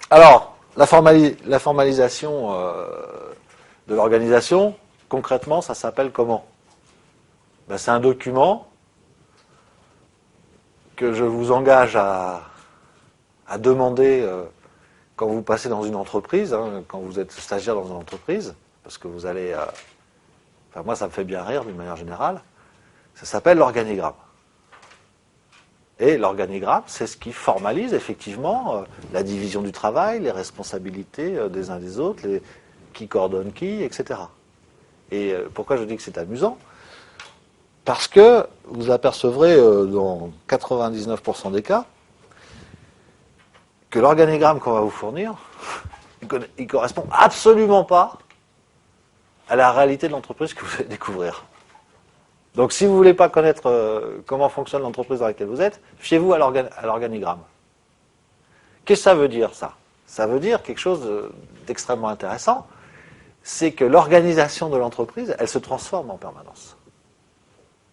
Alors, la formalisation de l'organisation, concrètement, ça s'appelle comment? Ben, c'est un document que je vous engage à demander quand vous passez dans une entreprise, hein, quand vous êtes stagiaire dans une entreprise, parce que vous allez... enfin, moi, ça me fait bien rire d'une manière générale. Ça s'appelle l'organigramme. Et l'organigramme, c'est ce qui formalise effectivement la division du travail, les responsabilités des uns des autres, qui coordonne qui, etc. Et pourquoi je dis que c'est amusant? Parce que vous apercevrez dans 99% des cas que l'organigramme qu'on va vous fournir, il ne correspond absolument pas à la réalité de l'entreprise que vous allez découvrir. Donc si vous ne voulez pas connaître comment fonctionne l'entreprise dans laquelle vous êtes, fiez-vous à l'organigramme. Qu'est-ce que ça veut dire, ça? Ça veut dire quelque chose d'extrêmement intéressant, c'est que l'organisation de l'entreprise, elle se transforme en permanence.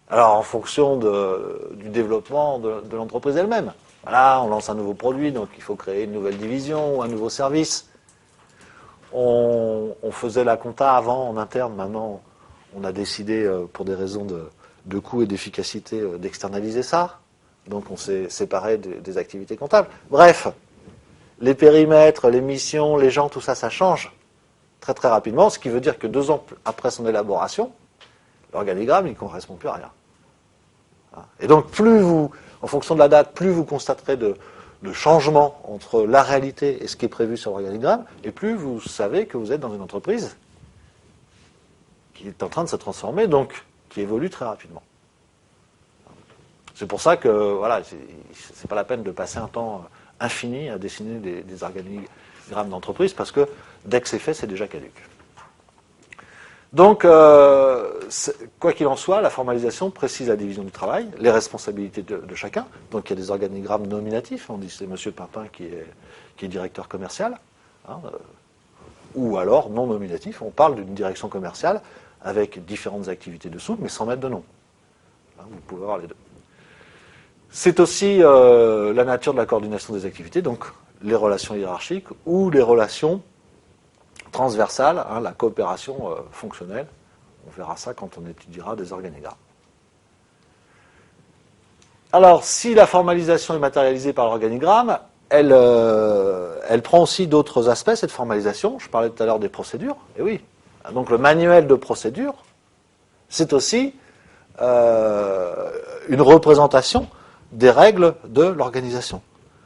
Alors en fonction du développement de l'entreprise elle-même. Voilà, on lance un nouveau produit, donc il faut créer une nouvelle division ou un nouveau service. On faisait la compta avant en interne, maintenant on a décidé pour des raisons de coût et d'efficacité d'externaliser ça. Donc on s'est séparé des activités comptables. Bref, les périmètres, les missions, les gens, tout ça, ça change très très rapidement, ce qui veut dire que 2 ans après son élaboration, l'organigramme, il ne correspond plus à rien. Et donc plus vous, en fonction de la date, plus vous constaterez de changement entre la réalité et ce qui est prévu sur l'organigramme, et plus vous savez que vous êtes dans une entreprise qui est en train de se transformer, donc qui évolue très rapidement. C'est pour ça que, voilà, c'est pas la peine de passer un temps infini à dessiner des organigrammes d'entreprise, parce que dès que c'est fait, c'est déjà caduc. Donc, quoi qu'il en soit, la formalisation précise la division du travail, les responsabilités de chacun. Donc, il y a des organigrammes nominatifs. On dit c'est M. Papin qui est directeur commercial, hein, ou alors non nominatif. On parle d'une direction commerciale avec différentes activités dessous, mais sans mettre de nom. Hein, vous pouvez avoir les deux. C'est aussi la nature de la coordination des activités, donc les relations hiérarchiques ou les relations transversale, hein, la coopération fonctionnelle. On verra ça quand on étudiera des organigrammes. Alors, si la formalisation est matérialisée par l'organigramme, elle prend aussi d'autres aspects, cette formalisation. Je parlais tout à l'heure des procédures. Et oui, donc le manuel de procédure, c'est aussi une représentation des règles de l'organisation.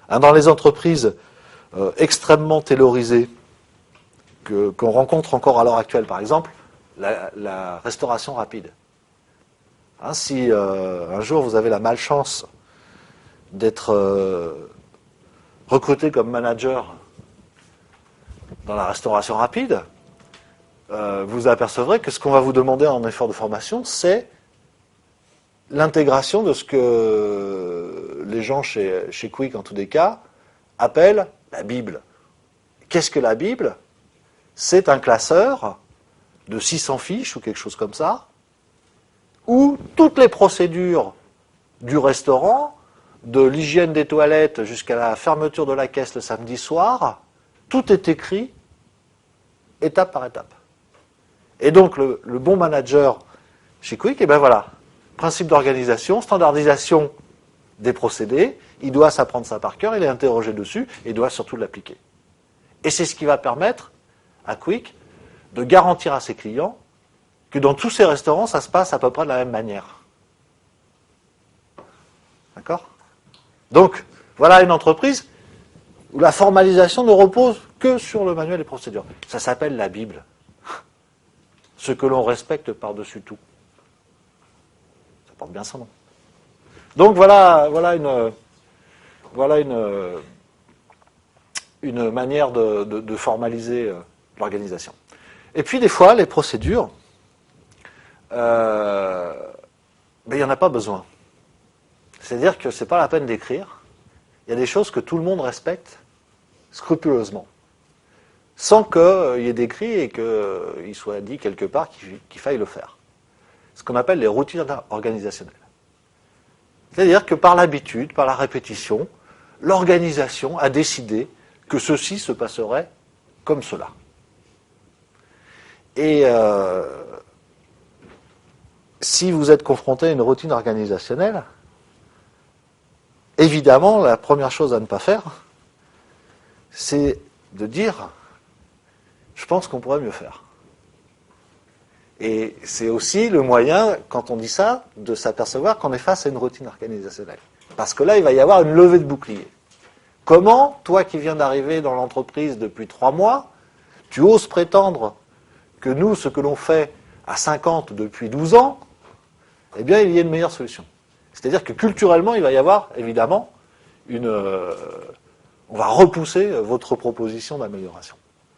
Hein, dans les entreprises extrêmement taylorisées, qu'on rencontre encore à l'heure actuelle, par exemple, la restauration rapide. Hein, si un jour vous avez la malchance d'être recruté comme manager dans la restauration rapide, vous apercevrez que ce qu'on va vous demander en effort de formation, c'est l'intégration de ce que les gens chez Quick, en tous les cas, appellent la Bible. Qu'est-ce que la Bible ? C'est un classeur de 600 fiches ou quelque chose comme ça, où toutes les procédures du restaurant, de l'hygiène des toilettes jusqu'à la fermeture de la caisse le samedi soir, tout est écrit étape par étape. Et donc le bon manager chez Quick, et ben voilà, principe d'organisation, standardisation des procédés, il doit s'apprendre ça par cœur, il est interrogé dessus, et il doit surtout l'appliquer. Et c'est ce qui va permettre à Quick de garantir à ses clients que dans tous ces restaurants, ça se passe à peu près de la même manière. D'accord ? Donc, voilà une entreprise où la formalisation ne repose que sur le manuel des procédures. Ça s'appelle la Bible. Ce que l'on respecte par-dessus tout. Ça porte bien son nom. Donc voilà une manière de formaliser l'organisation. Et puis des fois, les procédures, il n'y en a pas besoin. C'est-à-dire que ce n'est pas la peine d'écrire. Il y a des choses que tout le monde respecte scrupuleusement, sans qu'il y ait d'écrit et qu'il soit dit quelque part qu'il faille le faire. Ce qu'on appelle les routines organisationnelles. C'est-à-dire que par l'habitude, par la répétition, l'organisation a décidé que ceci se passerait comme cela. Et si vous êtes confronté à une routine organisationnelle, évidemment, la première chose à ne pas faire, c'est de dire « je pense qu'on pourrait mieux faire ». Et c'est aussi le moyen, quand on dit ça, de s'apercevoir qu'on est face à une routine organisationnelle. Parce que là, il va y avoir une levée de bouclier. Comment, toi qui viens d'arriver dans l'entreprise depuis 3 mois, tu oses prétendre que nous, ce que l'on fait à 50 depuis 12 ans, eh bien, il y a une meilleure solution. C'est-à-dire que culturellement, il va y avoir, évidemment, on va repousser votre proposition d'amélioration.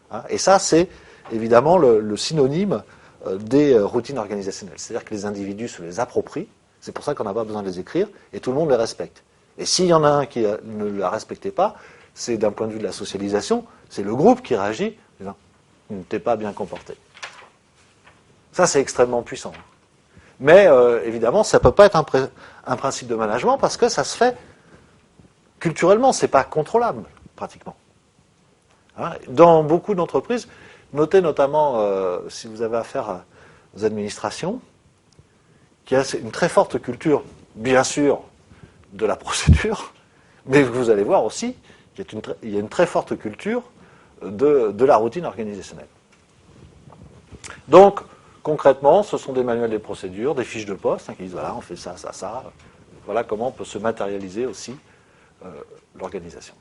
Hein, et ça, c'est évidemment le synonyme des routines organisationnelles. C'est-à-dire que les individus se les approprient, c'est pour ça qu'on n'a pas besoin de les écrire, et tout le monde les respecte. Et s'il y en a un qui ne la respectait pas, c'est d'un point de vue de la socialisation, c'est le groupe qui réagit, disant « tu ne t'es pas bien comporté ». Ça, c'est extrêmement puissant. Mais évidemment, ça ne peut pas être un principe de management parce que ça se fait culturellement, ce n'est pas contrôlable, pratiquement. Hein, dans beaucoup d'entreprises, notez notamment, si vous avez affaire aux administrations, qu'il y a une très forte culture, bien sûr, de la procédure, mais vous allez voir aussi qu'il y a une très forte culture de la routine organisationnelle. Donc, concrètement, ce sont des manuels des procédures, des fiches de poste, qui disent, voilà, on fait ça, ça, ça. Voilà comment peut se matérialiser aussi l'organisation.